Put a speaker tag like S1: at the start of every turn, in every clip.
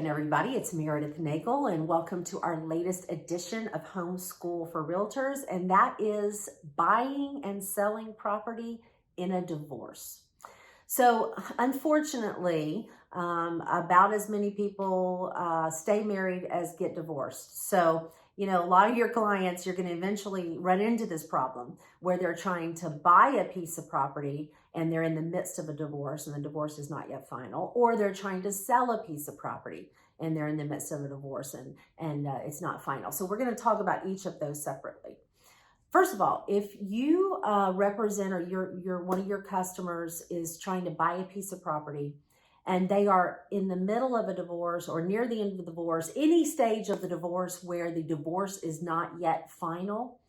S1: again, everybody. It's Merideth Nagel, and welcome to our latest edition of Homeschool for Realtors, and that is buying and selling property in a divorce. So, unfortunately, about as many people stay married as get divorced. So, a lot of your clients, you're going to eventually run into this problem where they're trying to buy a piece of property and they're in the midst of a divorce and the divorce is not yet final, or they're trying to sell a piece of property and they're in the midst of a divorce and it's not final. So we're going to talk about each of those separately. First of all, if you represent or you're one of your customers is trying to buy a piece of property and they are in the middle of a divorce or near the end of the divorce, any stage of the divorce where the divorce is not yet final,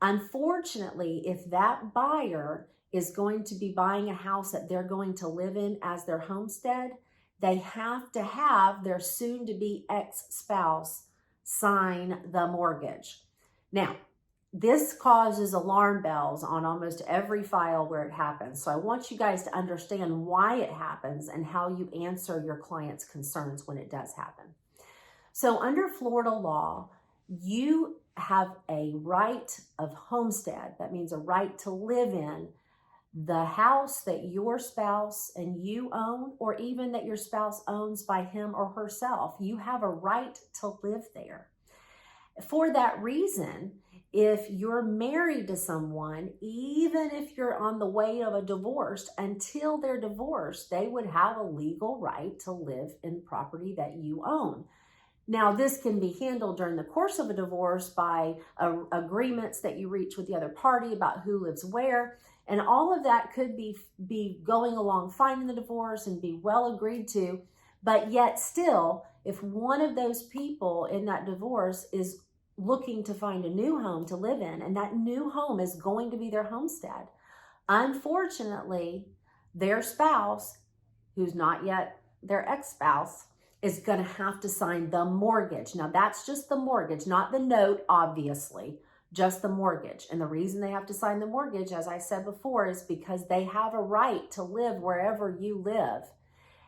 S1: unfortunately, if that buyer is going to be buying a house that they're going to live in as their homestead, they have to have their soon-to-be ex-spouse sign the mortgage. Now, this causes alarm bells on almost every file where it happens. So I want you guys to understand why it happens and how you answer your client's concerns when it does happen. So under Florida law, you have a right of homestead. That means a right to live in the house that your spouse and you own, or even that your spouse owns by him or herself. You have a right to live there. For that reason, if you're married to someone, even if you're on the way of a divorce, until they're divorced, they would have a legal right to live in property that you own. Now, this can be handled during the course of a divorce by agreements that you reach with the other party about who lives where, and all of that could be going along fine in the divorce and be well agreed to, but yet still, if one of those people in that divorce is looking to find a new home to live in, and that new home is going to be their homestead, unfortunately, their spouse, who's not yet their ex-spouse, is going to have to sign the mortgage. Now, that's just the mortgage, not the note, obviously, just the mortgage. And the reason they have to sign the mortgage, as I said before, is because they have a right to live wherever you live.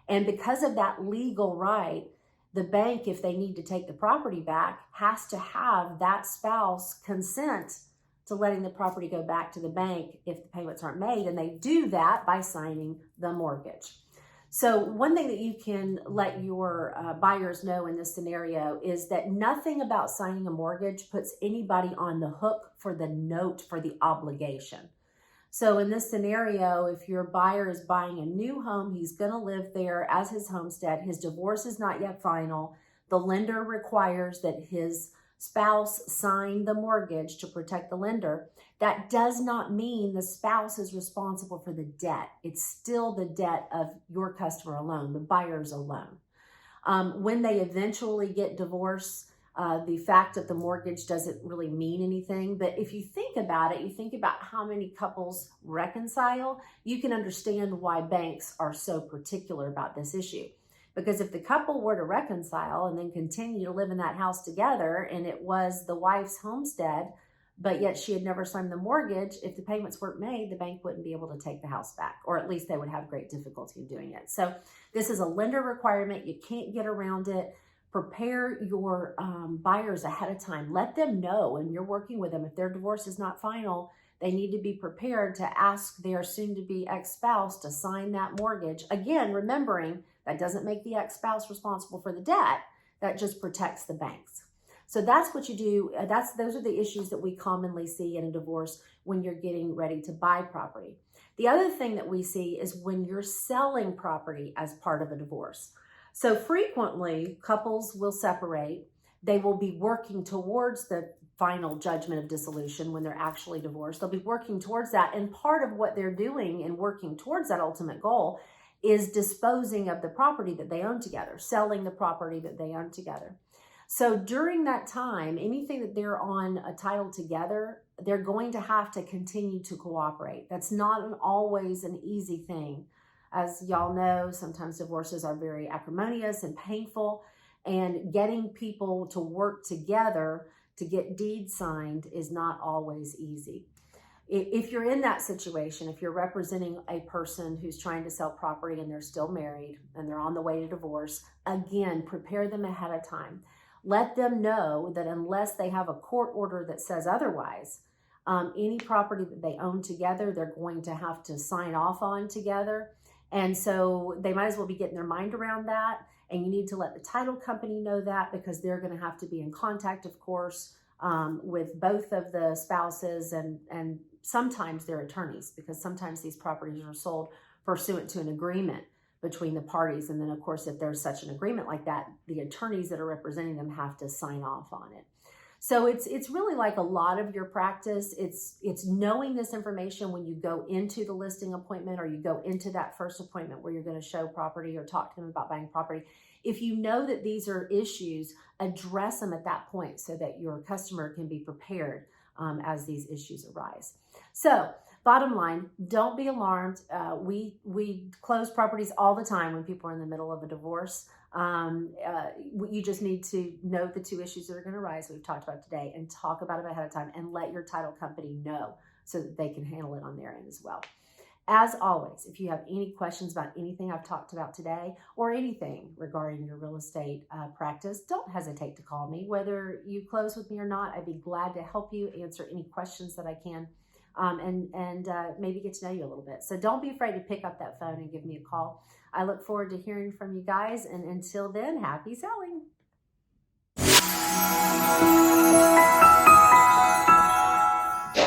S1: And because of that legal right, the bank, if they need to take the property back, has to have that spouse consent to letting the property go back to the bank if the payments aren't made. And they do that by signing the mortgage. So one thing that you can let your buyers know in this scenario is that nothing about signing a mortgage puts anybody on the hook for the note for the obligation. So in this scenario, if your buyer is buying a new home, he's going to live there as his homestead. His divorce is not yet final. The lender requires that his spouse sign the mortgage to protect the lender. That does not mean the spouse is responsible for the debt. It's still the debt of your customer alone, the buyer's alone. When they eventually get divorced, the fact of the mortgage doesn't really mean anything. But if you think about it, you think about how many couples reconcile, you can understand why banks are so particular about this issue. Because if the couple were to reconcile and then continue to live in that house together, and it was the wife's homestead, but yet she had never signed the mortgage, if the payments weren't made, the bank wouldn't be able to take the house back, or at least they would have great difficulty in doing it. So this is a lender requirement. You can't get around it. Prepare your buyers ahead of time. Let them know when you're working with them, if their divorce is not final, they need to be prepared to ask their soon-to-be ex-spouse to sign that mortgage. Again, remembering that doesn't make the ex-spouse responsible for the debt. That just protects the banks. So that's what you do. Those are the issues that we commonly see in a divorce when you're getting ready to buy property. The other thing that we see is when you're selling property as part of a divorce. So frequently, couples will separate. They will be working towards the final judgment of dissolution when they're actually divorced. They'll be working towards that. And part of what they're doing in working towards that ultimate goal is disposing of the property that they own together, selling the property that they own together. So during that time, anything that they're on a title together, they're going to have to continue to cooperate. That's not always an easy thing. As y'all know, sometimes divorces are very acrimonious and painful, and getting people to work together to get deeds signed is not always easy. If you're in that situation, if you're representing a person who's trying to sell property and they're still married and they're on the way to divorce, again, prepare them ahead of time. Let them know that unless they have a court order that says otherwise, any property that they own together, they're going to have to sign off on together. And so they might as well be getting their mind around that. And you need to let the title company know that, because they're going to have to be in contact, of course, with both of the spouses and sometimes their attorneys, because sometimes these properties are sold pursuant to an agreement between the parties. And then, of course, if there's such an agreement like that, the attorneys that are representing them have to sign off on it. So it's really like a lot of your practice. It's knowing this information when you go into the listing appointment, or you go into that first appointment where you're going to show property or talk to them about buying property. If you know that these are issues, address them at that point so that your customer can be prepared as these issues arise. So bottom line, don't be alarmed. We close properties all the time when people are in the middle of a divorce. You just need to know the two issues that are going to arise we've talked about today, and talk about them ahead of time, and let your title company know so that they can handle it on their end as well. As always, if you have any questions about anything I've talked about today, or anything regarding your real estate practice, don't hesitate to call me. Whether you close with me or not, I'd be glad to help you answer any questions that I can, and maybe get to know you a little bit. So don't be afraid to pick up that phone and give me a call. I look forward to hearing from you guys, and until then, happy selling.